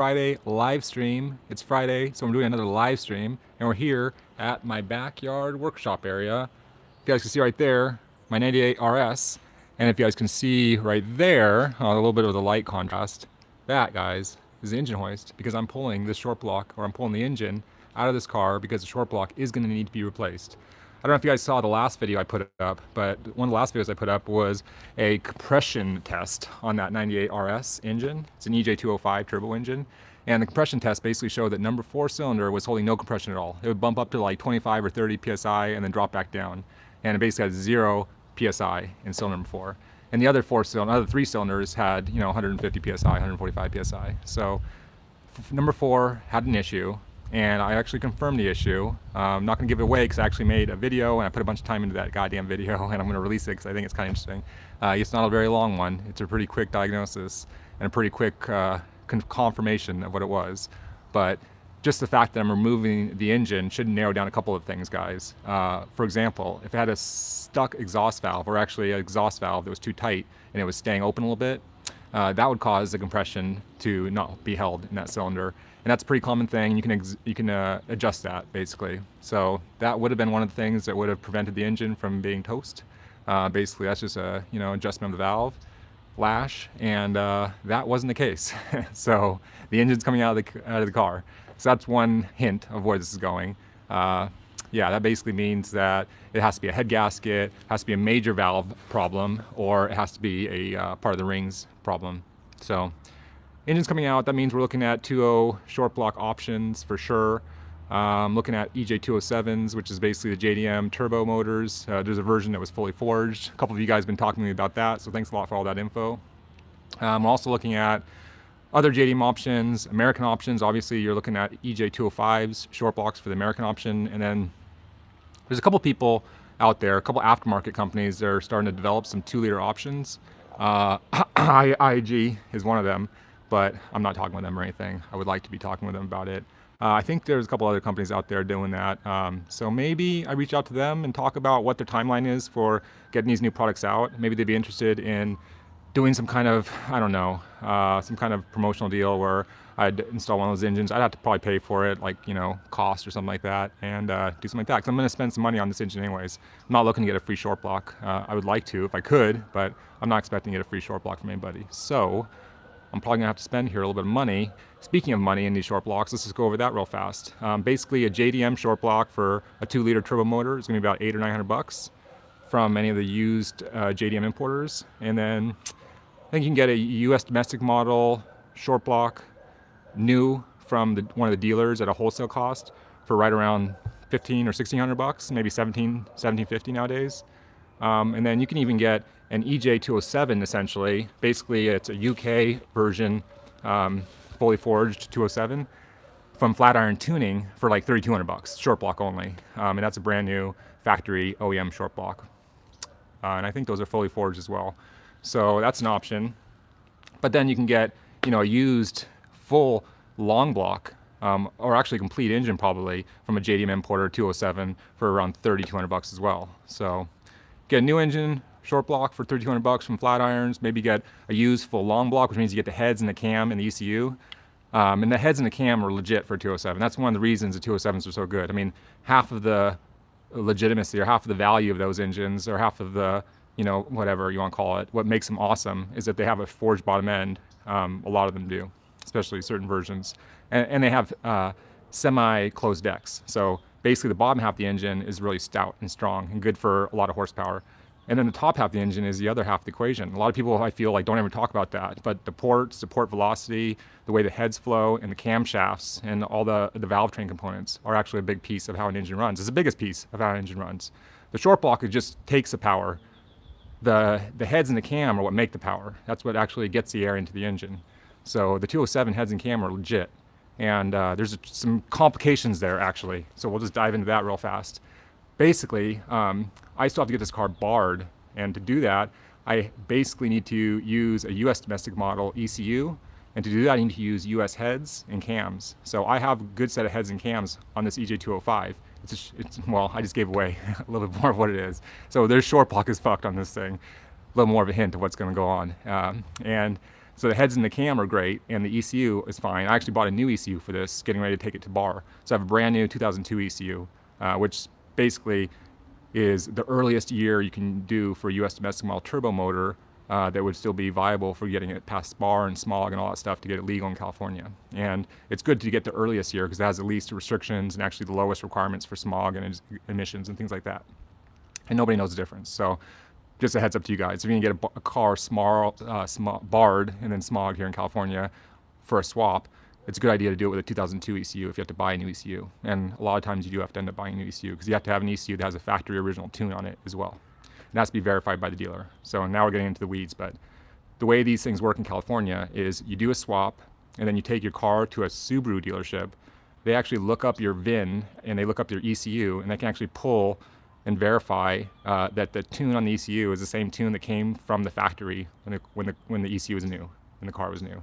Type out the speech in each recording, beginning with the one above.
Friday live stream. It's Friday, so I'm doing another live stream, and we're here at my backyard workshop area. If you guys can see right there, my 98 RS, and if you guys can see right there, a little bit of the light contrast, that, guys, is the engine hoist, because I'm pulling this short block, or I'm pulling the engine out of this car because the short block is going to need to be replaced. I don't know if you guys saw the last video I put up, but one of the last videos I put up was a compression test on that 98 RS engine. It's an EJ205 turbo engine. And the compression test basically showed that number 4 cylinder was holding no compression at all. It would bump up to like 25 or 30 PSI and then drop back down. And it basically had 0 PSI in cylinder number 4. And the other 3 cylinders had, 150 PSI, 145 PSI. So number 4 had an issue. And I actually confirmed the issue. I'm not going to give it away because I actually made a video and I put a bunch of time into that goddamn video, and I'm going to release it because I think it's kind of interesting. It's not a very long one. It's a pretty quick diagnosis and a pretty quick confirmation of what it was. But just the fact that I'm removing the engine should narrow down a couple of things, guys. For example, if it had a stuck exhaust valve, or actually an exhaust valve that was too tight and it was staying open a little bit, that would cause the compression to not be held in that cylinder. And that's a pretty common thing. You can adjust that, basically. So that would have been one of the things that would have prevented the engine from being toast. Basically, that's just a adjustment of the valve lash, and that wasn't the case. So the engine's coming out of the car. So that's one hint of where this is going. Yeah, that basically means that it has to be a head gasket, has to be a major valve problem, or it has to be a part of the rings problem. So engine's coming out. That means we're looking at 2.0 short block options for sure. Looking at EJ207s, which is basically the JDM turbo motors. There's a version that was fully forged. A couple of you guys have been talking to me about that, so thanks a lot for all that info. We're also looking at other JDM options, American options. Obviously, you're looking at EJ205s, short blocks for the American option. And then there's a couple people out there, a couple aftermarket companies that are starting to develop some 2-liter options. IIG is one of them, but I'm not talking with them or anything. I would like to be talking with them about it. I think there's a couple other companies out there doing that. So maybe I reach out to them and talk about what their timeline is for getting these new products out. Maybe they'd be interested in doing some kind of, I don't know, some kind of promotional deal where I'd install one of those engines. I'd have to probably pay for it, like, cost or something like that, and do something like that. Because I'm going to spend some money on this engine anyways. I'm not looking to get a free short block. I would like to if I could, but I'm not expecting to get a free short block from anybody. So I'm probably gonna have to spend here a little bit of money. Speaking of money in these short blocks, let's just go over that real fast. Basically, a JDM short block for a 2-liter turbo motor is gonna be about $800 or $900 from any of the used JDM importers. And then I think you can get a US domestic model short block new from one of the dealers at a wholesale cost for right around $1,500 or $1,600, maybe $1,750 nowadays. And then you can even get an EJ207, essentially. Basically, it's a UK version, fully forged 207 from Flatiron Tuning for like $3,200, short block only. And that's a brand new factory OEM short block. And I think those are fully forged as well. So that's an option. But then you can get, a used full long block, or actually complete engine probably, from a JDM importer 207 for around $3,200 as well. So get a new engine, short block for $3,200 from Flatirons. Maybe get a used full long block, which means you get the heads and the cam and the ECU. And the heads and the cam are legit for a 207. That's one of the reasons the 207s are so good. I mean, half of the legitimacy or half of the value of those engines, or half of the, whatever you want to call it, what makes them awesome is that they have a forged bottom end. A lot of them do, especially certain versions. And they have semi-closed decks. So basically the bottom half of the engine is really stout and strong and good for a lot of horsepower. And then the top half of the engine is the other half of the equation. A lot of people, I feel like, don't ever talk about that. But the ports, the port velocity, the way the heads flow, and the camshafts, and all the valve train components are actually a big piece of how an engine runs. It's the biggest piece of how an engine runs. The short block, it just takes the power. The heads and the cam are what make the power. That's what actually gets the air into the engine. So the 207 heads and cam are legit. And there's some complications there, actually. So we'll just dive into that real fast. Basically, I still have to get this car barred. And to do that, I basically need to use a US domestic model ECU. And to do that, I need to use US heads and cams. So I have a good set of heads and cams on this EJ205. Well, I just gave away a little bit more of what it is. So their short block is fucked on this thing. A little more of a hint of what's going to go on. And So the heads and the cam are great, and the ECU is fine. I actually bought a new ECU for this, getting ready to take it to bar. So I have a brand new 2002 ECU, which basically is the earliest year you can do for a US domestic model turbo motor that would still be viable for getting it past bar and smog and all that stuff to get it legal in California. And it's good to get the earliest year because it has the least restrictions and actually the lowest requirements for smog and emissions and things like that. And nobody knows the difference. So just a heads up to you guys, if you can get a car barred and then smog here in California for a swap, it's a good idea to do it with a 2002 ECU if you have to buy a new ECU. And a lot of times you do have to end up buying a new ECU because you have to have an ECU that has a factory original tune on it as well. And that's to be verified by the dealer. So now we're getting into the weeds, but the way these things work in California is you do a swap and then you take your car to a Subaru dealership. They actually look up your VIN and they look up your ECU, and they can actually pull and verify that the tune on the ECU is the same tune that came from the factory when the ECU was new, when the car was new.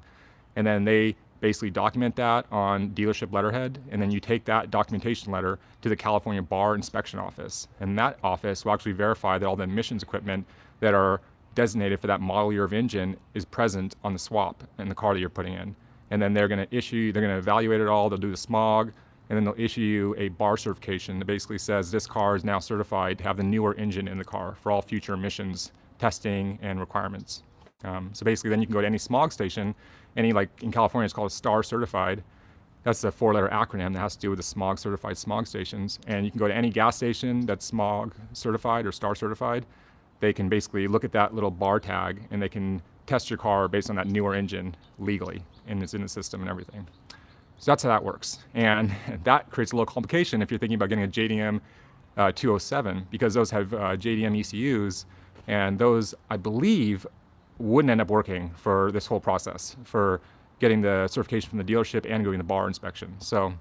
And then they basically document that on dealership letterhead, and then you take that documentation letter to the California Bar Inspection Office. And that office will actually verify that all the emissions equipment that are designated for that model year of engine is present on the swap in the car that you're putting in. And then they're going to evaluate it all, they'll do the smog, and then they'll issue you a bar certification that basically says this car is now certified to have the newer engine in the car for all future emissions testing and requirements. So basically then you can go to any smog station, like in California it's called a STAR certified. That's a 4-letter acronym that has to do with the smog certified smog stations. And you can go to any gas station that's smog certified or STAR certified. They can basically look at that little bar tag and they can test your car based on that newer engine legally, and it's in the system and everything. So that's how that works. And that creates a little complication if you're thinking about getting a JDM 207, because those have JDM ECUs, and those, I believe, wouldn't end up working for this whole process, for getting the certification from the dealership and going to bar inspection. So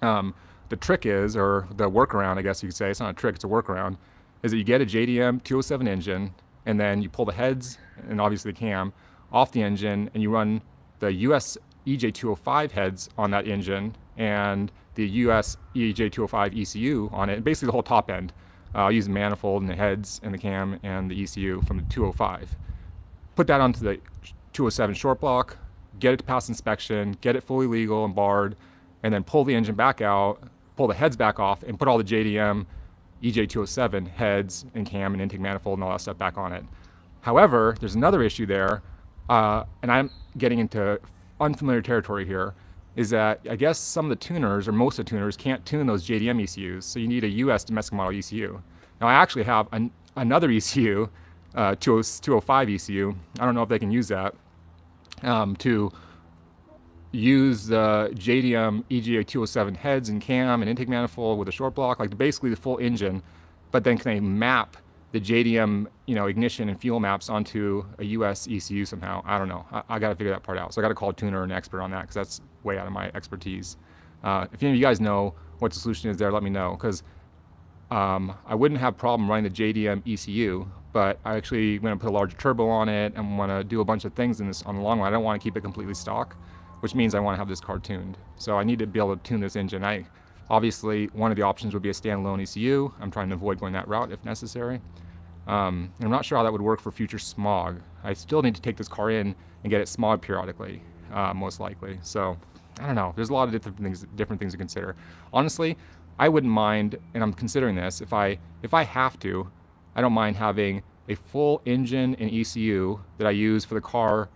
the trick is, or the workaround, I guess you could say, it's not a trick, it's a workaround, is that you get a JDM 207 engine, and then you pull the heads, and obviously the cam, off the engine, and you run the US EJ205 heads on that engine and the US EJ205 ECU on it, and basically the whole top end. I'll use the manifold and the heads and the cam and the ECU from the 205. Put that onto the 207 short block, get it to pass inspection, get it fully legal and barred, and then pull the engine back out, pull the heads back off, and put all the JDM EJ207 heads and cam and intake manifold and all that stuff back on it. However, there's another issue there, and I'm getting into unfamiliar territory here, is that I guess some of the tuners, or most of the tuners, can't tune those JDM ECUs, so you need a US domestic model ECU. Now I actually have another ECU, 205 ECU. I don't know if they can use that to use the JDM EJ207 heads and cam and intake manifold with a short block, like basically the full engine, but then can they map the JDM, ignition and fuel maps onto a US ECU somehow? I don't know. I got to figure that part out. So I got to call a tuner or an expert on that because that's way out of my expertise. If any of you guys know what the solution is there, let me know, because I wouldn't have problem running the JDM ECU, but I actually want to put a larger turbo on it and want to do a bunch of things in this on the long run. I don't want to keep it completely stock, which means I want to have this car tuned. So I need to be able to tune this engine. Obviously, one of the options would be a standalone ECU. I'm trying to avoid going that route if necessary. And I'm not sure how that would work for future smog. I still need to take this car in and get it smog periodically, most likely. So I don't know. There's a lot of different things to consider. Honestly, I wouldn't mind, and I'm considering this, if I have to, I don't mind having a full engine and ECU that I use for the car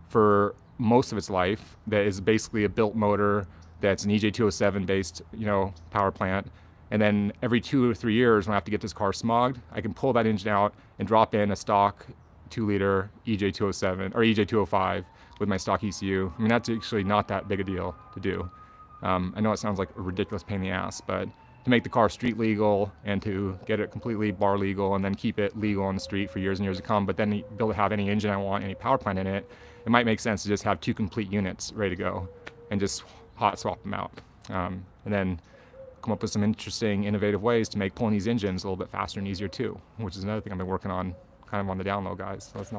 for most of its life, that is basically a built motor that's an EJ207 based, power plant. And then every 2 or 3 years when I have to get this car smogged, I can pull that engine out and drop in a stock 2-liter EJ207 or EJ205 with my stock ECU. I mean, that's actually not that big a deal to do. I know it sounds like a ridiculous pain in the ass, but to make the car street legal and to get it completely bar legal and then keep it legal on the street for years and years to come, but then be able to have any engine I want, any power plant in it, it might make sense to just have 2 complete units ready to go and just hot swap them out. And then come up with some interesting, innovative ways to make pulling these engines a little bit faster and easier too, which is another thing I've been working on kind of on the down low, guys. So it's not